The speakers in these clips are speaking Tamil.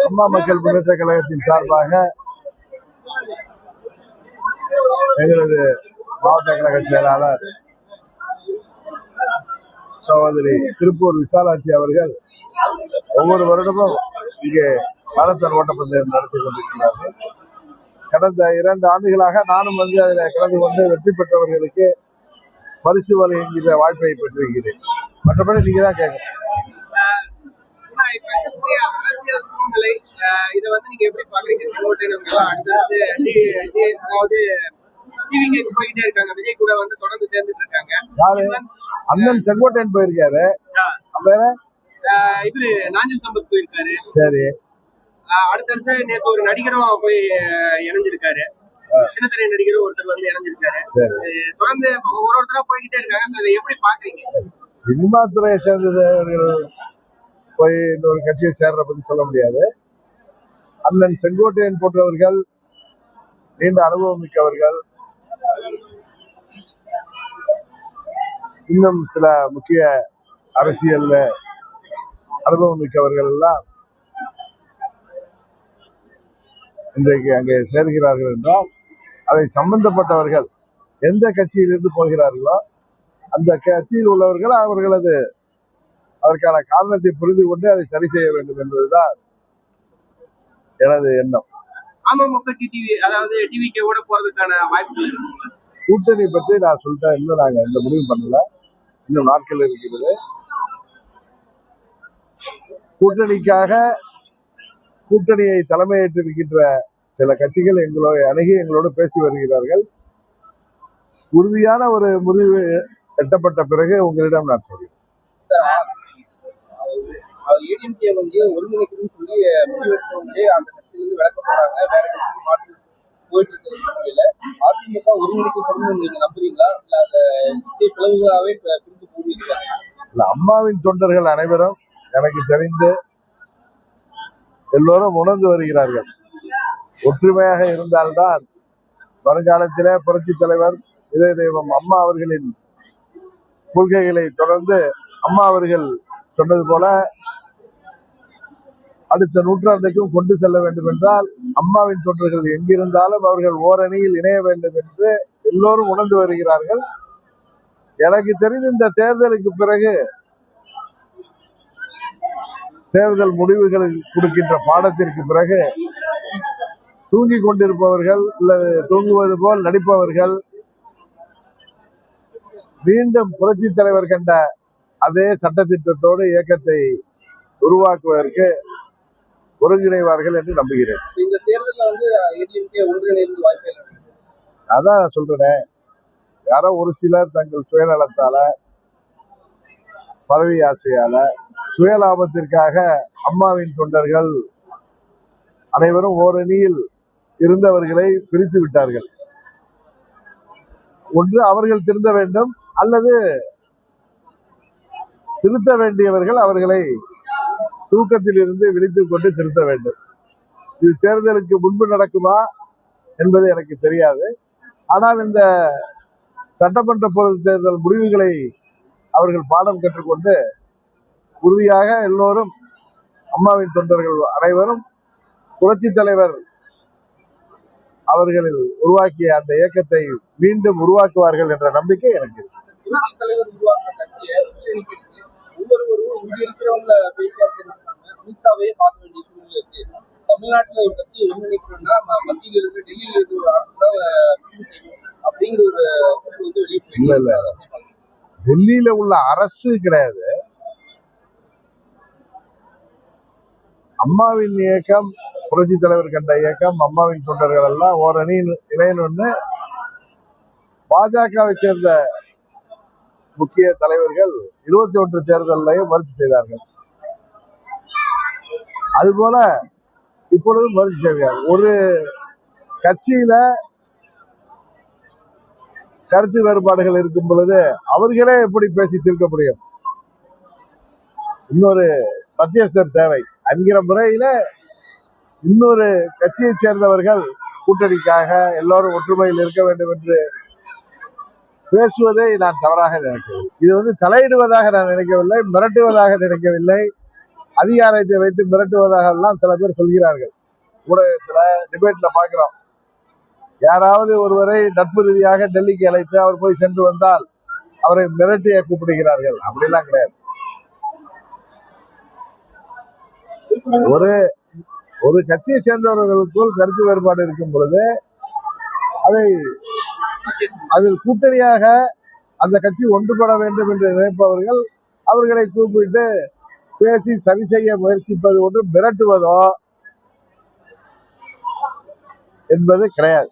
அம்மா மக்கள் முன்னேற்ற கழகத்தின் சார்பாக எங்களது மாவட்ட கழக செயலாளர் சகோதரி திருப்பூர் விசாலாட்சி அவர்கள் ஒவ்வொரு வருடமும் இங்கே மாரத்தான் ஓட்டப்பந்தயம் நடத்தி கொண்டிருக்கிறார்கள். கடந்த 2 ஆண்டுகளாக நானும் வந்து அதில் கலந்து கொண்டு வெற்றி பெற்றவர்களுக்கு பரிசு வழங்குகிற வாய்ப்பை பெற்றிருக்கிறேன். மற்றபடி நீங்க தான் கேட்கணும். அரசியல் சூழ்நிலை இதை வந்து நீங்க எப்படி பாக்குறீங்க? போயிட்டே இருக்காங்க, விஜய் கூட வந்து தொடர்ந்து சேர்ந்துட்டு இருக்காங்க. அண்ணன் செங்கோட்டையன் போயிருக்காரு, இவரு நாஞ்சில் சம்பத் போயிருக்காரு. சரி, அடுத்தடுத்து நேற்று ஒரு நடிகரும் போய் இணைஞ்சிருக்காரு, சின்னத்திரை நடிகரும் ஒருத்தர் வந்து இணைஞ்சிருக்காரு. தொடர்ந்து ஒருத்தரா போய்கிட்டே இருக்காங்க. அதை எப்படி பாக்குறீங்க? சினிமா துறையை சேர்ந்தவர்கள் போய் இன்னொரு கட்சியை சேர்ற பத்தி சொல்ல முடியாது. அண்ணன் செங்கோட்டையன் போன்றவர்கள் நீண்ட அனுபவம் மிக்கவர்கள், இன்னும் சில முக்கிய அரசியல் அனுபவம் மிக்கவர்கள் எல்லாம் இன்றைக்கு அங்கே சேர்கிறார்கள் என்றால் அதை சம்பந்தப்பட்டவர்கள் எந்த கட்சியிலிருந்து போகிறார்களோ அந்த கட்சியில் உள்ளவர்கள் அவர்களது அதற்கான காரணத்தை புரிந்து கொண்டு அதை சரி செய்ய வேண்டும் என்பதுதான் எனது எண்ணம். அமமுக அதாவது டிவிகேவோட போறதுக்கான வாய்ப்புகள் கூட்டணி பற்றி நான் சொல்லிட்டேன். இன்னும் நாங்க எந்த முடிவு பண்ணல, இன்னும் நாட்கள் இருக்கிறது. கூட்டணிக்காக கூட்டணியை தலைமையேற்றிருக்கின்ற சில கட்சிகள் எங்களோடு பேசி வருகிறார்கள். உறுதியான ஒரு முடிவு எட்டப்பட்ட பிறகு உங்களிடம் நான் சொல்கிறேன். ஏடிஎம்கே வந்து ஒருங்கிணைக்கணும்னு சொல்லி முடிவெடுத்தவங்களே அந்த கட்சியிலிருந்து விளக்க போறாங்க, வேற கட்சிக்கு மாற்றி போயிட்டு இருக்கிற சூழ்நிலையில அதிமுக ஒருங்கிணைக்கப்படும் நீங்க நம்புறீங்களா? இல்ல அந்த பிளவுகளாவே பிரிந்து போவீங்களா? இல்ல, அம்மாவின் தொண்டர்கள் அனைவரும் எனக்கு தெரிந்து எல்லோரும் உணர்ந்து வருகிறார்கள். ஒற்றுமையாக இருந்தால்தான் வருங்காலத்திலே புரட்சி தலைவர் இதய தெய்வம் அம்மா அவர்களின் கொள்கைகளை தொடர்ந்து அம்மா அவர்கள் சொன்னது போல அடுத்த நூற்றாண்டுக்கும் கொண்டு செல்ல வேண்டும் என்றால் அம்மாவின் தொண்டர்கள் எங்கிருந்தாலும் அவர்கள் ஓரணியில் இணைய வேண்டும் என்று எல்லோரும் உணர்ந்து வருகிறார்கள். எனக்கு தெரிந்த இந்த தேர்தலுக்கு பிறகு தேர்தல் முடிவுகள் கொடுக்கின்ற பாடத்திற்கு பிறகு தூங்கிக் கொண்டிருப்பவர்கள் அல்லது தூங்குவது போல் நடிப்பவர்கள் மீண்டும் புரட்சி தலைவர் கண்ட அதே சட்டத்திட்டத்தோடு இயக்கத்தை உருவாக்குவதற்கு ஒருங்கிணைவார்கள் என்று நம்புகிறேன். இந்த தேர்தலில் வந்து ஒன்றிணைந்து வாய்ப்பு இல்லை. அதான் சொல்றேன், யாரோ ஒரு சிலர் தங்கள் சுயநலத்தால பதவி ஆசையால சுயலாபத்திற்காக அம்மாவின் தொண்டர்கள் அனைவரும் ஓரணியில் இருந்தவர்களை பிரித்து விட்டார்கள். ஒன்று அவர்கள் திருந்த வேண்டும், அல்லது திருத்த வேண்டியவர்கள் அவர்களை தூக்கத்தில் இருந்து விழித்துக் கொண்டு திருத்த வேண்டும். இது தேர்தலுக்கு முன்பு நடக்குமா என்பது எனக்கு தெரியாது. ஆனால் இந்த சட்டமன்ற பொது தேர்தல் முடிவுகளை அவர்கள் பாடம் கற்றுக்கொண்டு உறுதியாக எல்லோரும் அம்மாவின் தொண்டர்கள் அனைவரும் புரட்சி தலைவர் அவர்களில் உருவாக்கிய அந்த இயக்கத்தை மீண்டும் உருவாக்குவார்கள் என்ற நம்பிக்கை எனக்கு இருக்கு. தலைவர் உருவாக்க கட்சியை ஒவ்வொருவரும் இங்க இருக்கிறவங்க பேச்சுவார்த்தை நடத்தாங்க, அமித்ஷாவையே பார்க்க வேண்டிய சூழ்நிலை இருக்கு. தமிழ்நாட்டுல ஒரு கட்சி ஒருங்கிணைக்கணும்னா மத்தியில இருந்து டெல்லியில இருந்து ஒரு அரசு தான் செய்யணும் அப்படிங்கிற ஒரு வந்து வெளியே இல்ல டெல்லியில உள்ள அரசு கிடையாது. அம்மாவின் இயக்கம், புரட்சி தலைவர் கண்ட இயக்கம், அம்மாவின் தொண்டர்கள் எல்லாம் ஓரணியில் இணையணும்னு பாஜகவை சேர்ந்த முக்கிய தலைவர்கள் 21 தேர்தலையும் முயற்சி செய்தார்கள். அதுபோல இப்பொழுதும் முயற்சி செய்வார்கள். ஒரு கட்சியில கருத்து வேறுபாடுகள் இருக்கும் பொழுது அவர்களே எப்படி பேசி தீர்க்க முடியும்? இன்னொரு மத்தியஸ்தர் தேவை என்கிற முறையில இன்னொரு கட்சியை சேர்ந்தவர்கள் கூட்டணிக்காக எல்லோரும் ஒற்றுமையில் இருக்க வேண்டும் என்று பேசுவதை நான் தவறாக நினைக்கவில்லை. இது தலையிடுவதாக நான் நினைக்கவில்லை, மிரட்டுவதாக நினைக்கவில்லை. அதிகாரத்தை வைத்து மிரட்டுவதாக எல்லாம் சில பேர் சொல்கிறார்கள். ஊடகத்துல டிபேட்ல பாக்குறோம். யாராவது ஒருவரை நட்பு ரீதியாக டெல்லிக்கு அழைத்து அவர் போய் சென்று வந்தால் அவரை மிரட்டிய கூப்பிடுகிறார்கள். அப்படிலாம் கிடையாது. ஒரு ஒரு கட்சியை சேர்ந்தவர்களுக்குள் கருத்து வேறுபாடு இருக்கும் பொழுது அதை அதில் கூட்டணியாக அந்த கட்சி ஒன்றுபட வேண்டும் என்று நினைப்பவர்கள் அவர்களை கூப்பிட்டு பேசி சரி செய்ய முயற்சிப்பது ஒன்று, மிரட்டுவதோ என்பது கிடையாது,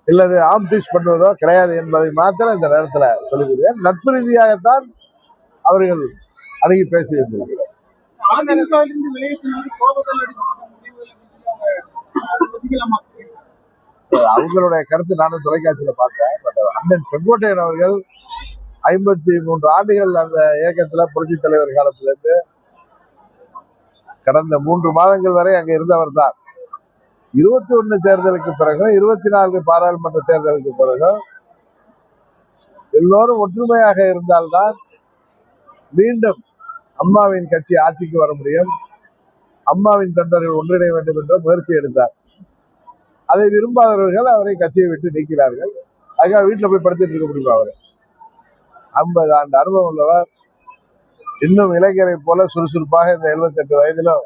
இல்லது ஆம்டிஷ் பண்ணுவதோ கிடையாது என்பதை மாத்திரம் இந்த நேரத்தில் சொல்லுகிறேன். நட்பு ரீதியாகத்தான் அவர்கள் அணுகி பேசியிருக்கிறார்கள். அவங்களுடைய கருத்து நானும் தொலைக்காட்சியில பார்த்தேன். அண்ணன் செங்கோட்டையன் அவர்கள் 53 ஆண்டுகள் அந்த இயக்கத்துல புரட்சி தலைவர் காலத்திலிருந்து கடந்த 3 மாதங்கள் வரை அங்க இருந்தவர் தான். 21 தேர்தலுக்கு பிறகு, 24 பாராளுமன்ற தேர்தலுக்கு பிறகு எல்லோரும் ஒற்றுமையாக இருந்தால்தான் மீண்டும் அம்மாவின் கட்சி ஆட்சிக்கு வர முடியும், அம்மாவின் தொண்டர்கள் ஒன்றிணைய வேண்டும் என்ற முயற்சி எடுத்தார். அதை விரும்பாதவர்கள் அவரை கட்சியை விட்டு நீக்கிறார்கள். அதுக்காக வீட்டில் போய் படுத்துட்டு இருக்க முடியுமா? அவர் 50 ஆண்டு அனுபவம் உள்ளவர், இன்னும் இளைஞரை போல சுறுசுறுப்பாக இந்த 78 வயதிலும்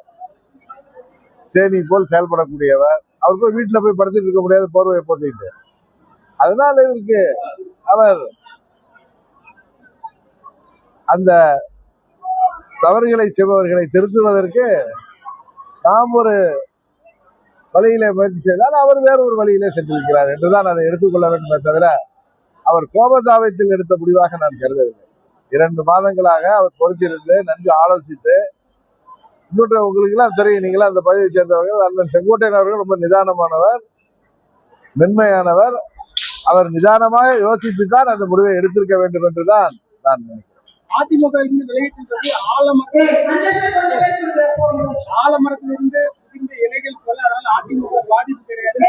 தேனி போல் செயல்படக்கூடியவர். அவர் போய் வீட்டில் போய் படுத்துட்டு இருக்க முடியாத போர்வையை போட்டுக்கிட்டு. அதனால இதற்கு அவர் அந்த தவறுகளை செய்பவர்களை திருத்துவதற்கு நாம் ஒரு வழியிலே முயற்சி செய்தால் அவர் வேறு ஒரு வழியிலே சென்றிருக்கிறார் என்றுதான் அதை எடுத்துக்கொள்ள வேண்டுமே தவிர அவர் கோபதாபத்தில் எடுத்த முடிவாக நான் கருதவில்லை. 2 மாதங்களாக அவர் பொறுத்திருந்து நன்கு ஆலோசித்து, இன்னொன்று உங்களுக்கு எல்லாம் தெரியும், நீங்களாம் அந்த பகுதியை சேர்ந்தவர்கள், அண்ணன் செங்கோட்டையன் அவர்கள் ரொம்ப நிதானமானவர், மென்மையானவர். அவர் நிதானமாக யோசித்துத்தான் அந்த முடிவை எடுத்திருக்க வேண்டும் என்றுதான் நான் நினைக்கிறேன். அதிமுக விலகிட்டு ஆலமரத்திலிருந்து இலைகள் போல, அதனால அதிமுக பாதிப்பு கிடையாது.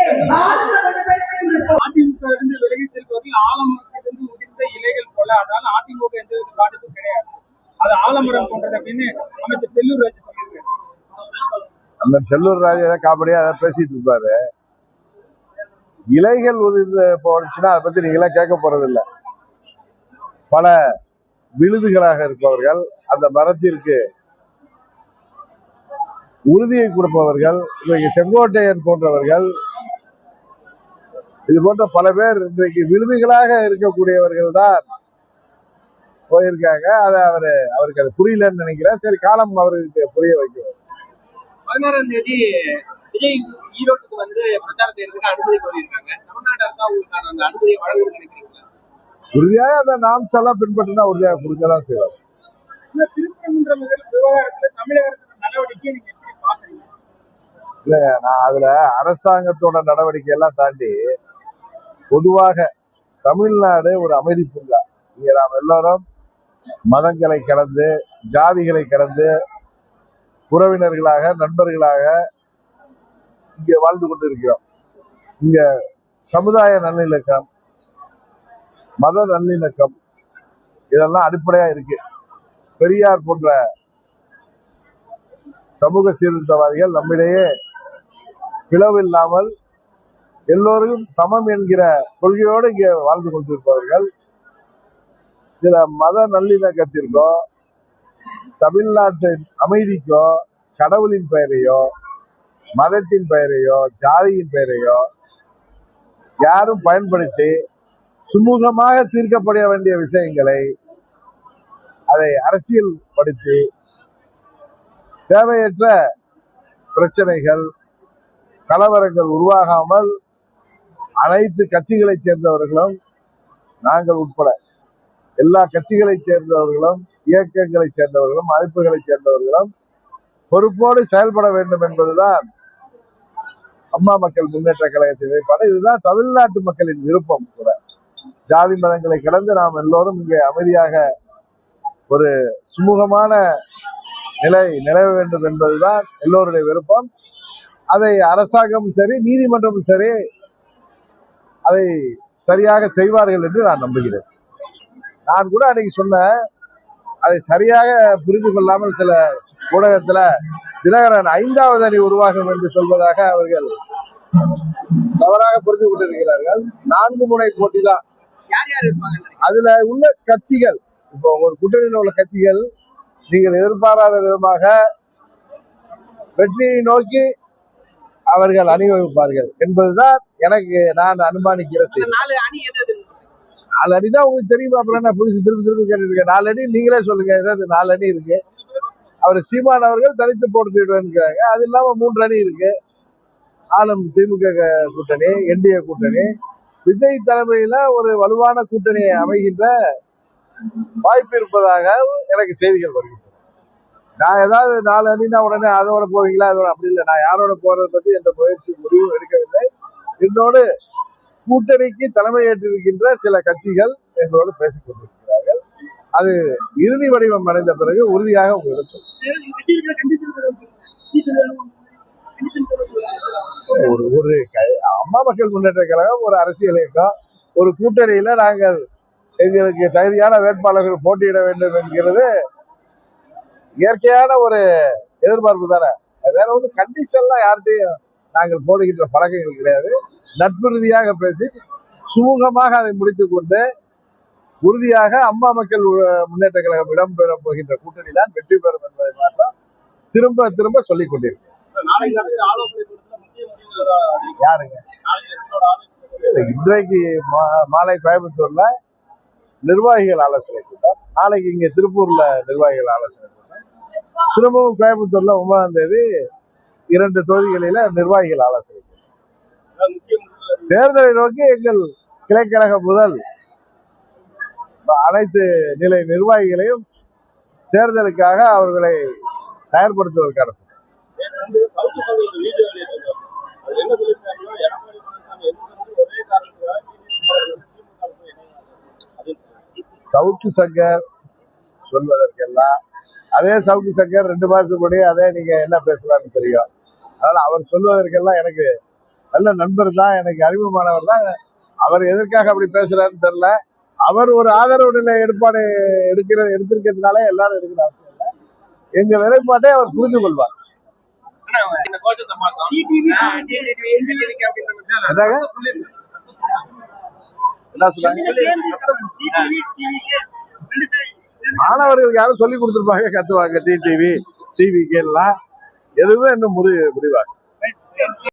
அதிமுக இருந்து விலகி செல்வதில் ஆலமரத்திலிருந்து உதிர்ந்த இலைகள் போல, அதனால அதிமுக எந்த வித பாதிப்பும் கிடையாது, அது ஆலமரம் போன்றது அப்படின்னு அமைச்சர் செல்லூர் ராஜு சொல்லியிருக்காரு. அந்த செல்லூர் ராஜு ஏதாவது காமெடியா அதை பேசிட்டு இருப்பாரு. இலைகள் உதிர்ந்து போச்சுன்னா அதை பத்தி நீங்களாம் கேட்க போறது இல்லை. பல விழுதுகளாக இருப்பவர்கள், அந்த மரத்திற்கு உறுதியை கொடுப்பவர்கள், இன்றைக்கு செங்கோட்டையன் போன்றவர்கள், இது போன்ற பல பேர் இன்றைக்கு விருதுகளாக இருக்கக்கூடியவர்கள் தான் போயிருக்காங்க. அதை அவருக்கு அது புரியலன்னு நினைக்கிறேன். சரி, காலம் அவருக்கு புரிய வைக்கும். 16ஆம் தேதி விஜய் ஈரோட்டுக்கு வந்து பிரச்சாரம் செய்யறதுக்கு அனுமதி கோரியிருக்காங்க. தமிழ்நாடு அரசு அவங்களுக்கான அந்த அனுமதியை வழங்குவது நினைக்கிறீங்களா? உறுதியாக அந்த நாம்ஸ் எல்லாம் பின்பற்றினா உறுதியாக கொடுக்கலாம் செய்வார். தமிழக அரசு நடவடிக்கை நீங்க எப்படி பாக்குறீங்க? இல்ல, நான் அதுல அரசாங்கத்தோட நடவடிக்கை எல்லாம் தாண்டி பொதுவாக தமிழ்நாடு ஒரு அமைதி பூங்கா. இங்க நாம் எல்லாரும் மதங்களை கடந்து, ஜாதிகளை கடந்து, உறவினர்களாக, நண்பர்களாக இங்கே வாழ்ந்து கொண்டிருக்கிறோம். இங்க சமுதாய நல்லிணக்கம், மத நல்லிணக்கம் இதெல்லாம் அடிப்படையா இருக்கு. பெரியார் போன்ற சமூக சீர்திருத்தவாதிகள் நம்மிடையே பிளவு இல்லாமல் எல்லோரும் சமம் என்கிற கொள்கையோடு இங்கே வாழ்ந்து கொண்டிருப்பவர்கள். இதுல மத நல்லிணக்கத்திற்கோ, தமிழ்நாட்டின் அமைதிக்கோ, கடவுளின் பெயரையோ, மதத்தின் பெயரையோ, ஜாதியின் பெயரையோ யாரும் பயன்படுத்தி சுமூகமாக தீர்க்கப்பட வேண்டிய விஷயங்களை அதை அரசியல் படுத்தி தேவையற்ற பிரச்சனைகள், கலவரங்கள் உருவாகாமல் அனைத்து கட்சிகளை சேர்ந்தவர்களும், நாங்கள் உட்பட எல்லா கட்சிகளை சேர்ந்தவர்களும், இயக்கங்களை சேர்ந்தவர்களும், அமைப்புகளை சேர்ந்தவர்களும் பொறுப்போடு செயல்பட வேண்டும் என்பதுதான் அம்மா மக்கள் முன்னேற்ற கழகத்தின் நிலைப்பாடு. இதுதான் தமிழ்நாட்டு மக்களின் விருப்பம் கூட. ஜாதி மதங்களை கடந்து நாம் எல்லோரும் இங்கே அமைதியாக ஒரு சுமூகமான நிலை நிலவ வேண்டும் என்பதுதான் எல்லோருடைய விருப்பம். அதை அரசாங்கமும் சரி, நீதிமன்றமும் சரி அதை சரியாக செய்வார்கள் என்று நான் நம்புகிறேன். நான் கூட அன்னைக்கு சொன்ன, அதை சரியாக புரிந்து கொள்ளாமல் சில ஊடகத்துல தினகரன் 5வது அணி உருவாகும் என்று சொல்வதாக அவர்கள் தவறாக புரிந்து கொண்டிருக்கிறார்கள். 4 முனை போட்டி தான். யார் யார் இருப்பாங்க? அதுல உள்ள கட்சிகள், இப்போ ஒரு கூட்டணியில் உள்ள கட்சிகள் நீங்கள் எதிர்பாராத விதமாக வெற்றியை நோக்கி அவர்கள் அணிவகுப்பார்கள் என்பதுதான் நான் அனுமானிக்கிற செய்தி. 4 அணி எது எது? 4 அணி தான் உங்களுக்கு தெரியுமா? அப்புறம் என்ன புதுசு திருப்பி கேட்டுருக்கேன். 4 அணி நீங்களே சொல்லுங்க. ஏதாவது 4 அணி இருக்கு. அவர் சீமான் அவர்கள் தனித்து போட்டிடுவேன்னுக்கிறாங்க. அது இல்லாம 3 அணி இருக்கு. ஆளும் திமுக கூட்டணி, என்டிஏ கூட்டணி, விஜய் தலைமையில ஒரு வலுவான கூட்டணி அமைகின்ற வாய்ப்பு இருப்பதாக எனக்கு செய்திகள் வருகின்றன. நான் ஏதாவது 4 அணினா உடனே அதோட போவீங்களா? அதோட அப்படி இல்லை. நான் யாரோட போறதை பத்தி எந்த முயற்சி முடிவும் எடுக்கவில்லை. என்னோடு கூட்டணிக்கு தலைமை ஏற்றிருக்கின்ற சில கட்சிகள் எங்களோடு பேசிக் கொண்டிருக்கிறார்கள். அது இறுதி வடிவம் அடைந்த பிறகு உறுதியாக உங்களுக்கு ஒரு அம்மா மக்கள் முன்னேற்ற கழகம் ஒரு அரசியல் இயக்கம், ஒரு கூட்டணியில நாங்கள் எங்களுக்கு தகுதியான வேட்பாளர்கள் போட்டியிட வேண்டும் என்கிறது இயற்கையான ஒரு எதிர்பார்ப்பு தானே. வேற ஒன்றும் கண்டிஷன்லாம் யார்கிட்டையும் நாங்கள் போடுகின்ற பழக்கங்கள் கிடையாது. நட்பு ரீதியாக பேசி சுமூகமாக அதை முடித்துக் கொண்டு உறுதியாக அம்மா மக்கள் முன்னேற்ற கழகம் இடம்பெற போகின்ற கூட்டணி தான் வெற்றி பெறும் என்பதை மாற்றம் திரும்ப திரும்ப சொல்லிக் கொண்டிருக்கிறேன். யாருங்க? இன்றைக்கு மாலை கோயம்புத்தூர்ல நிர்வாகிகள் ஆலோசனை கூட்டம், நாளைக்கு இங்க திருப்பூர்ல நிர்வாகிகள் ஆலோசனை கூட்டம், திரும்பவும் கோயம்புத்தூர்ல 9ஆம் தேதி 2 தொகுதிகளில நிர்வாகிகள் ஆலோசனை கூட்டம். தேர்தலை நோக்கி எங்கள் கிளைக்கழகம் முதல் அனைத்து நிலை நிர்வாகிகளையும் தேர்தலுக்காக அவர்களை தயார்படுத்துவதற்கான சவுக்கு சங்கர் சொல்வதற்கெல்லாம் அதே சவுக்கு சங்கர் 2 மாதத்துக்கு முன்னாடி அதே நீங்க என்ன பேசலாம்னு தெரியும். அதனால அவர் சொல்வதற்கெல்லாம் எனக்கு நல்ல நண்பர் தான், எனக்கு அறிமுகமானவர் தான். அவர் எதற்காக அப்படி பேசுறாருன்னு தெரியல. அவர் ஒரு ஆதரவு நிலை எடுத்திருக்கிறதுனால எல்லாரும் எடுக்கிற அவசியம் இல்லை. எங்க நிலைப்பாட்டை அவர் புரிந்து கொள்வார். மாணவர்களுக்கு யாரும் சொல்லி கொடுத்துருப்பாங்க, கத்துவாங்க. டிடிவி டிவி கேள்லாம் எதுவுமே இன்னும் முடிவாங்க.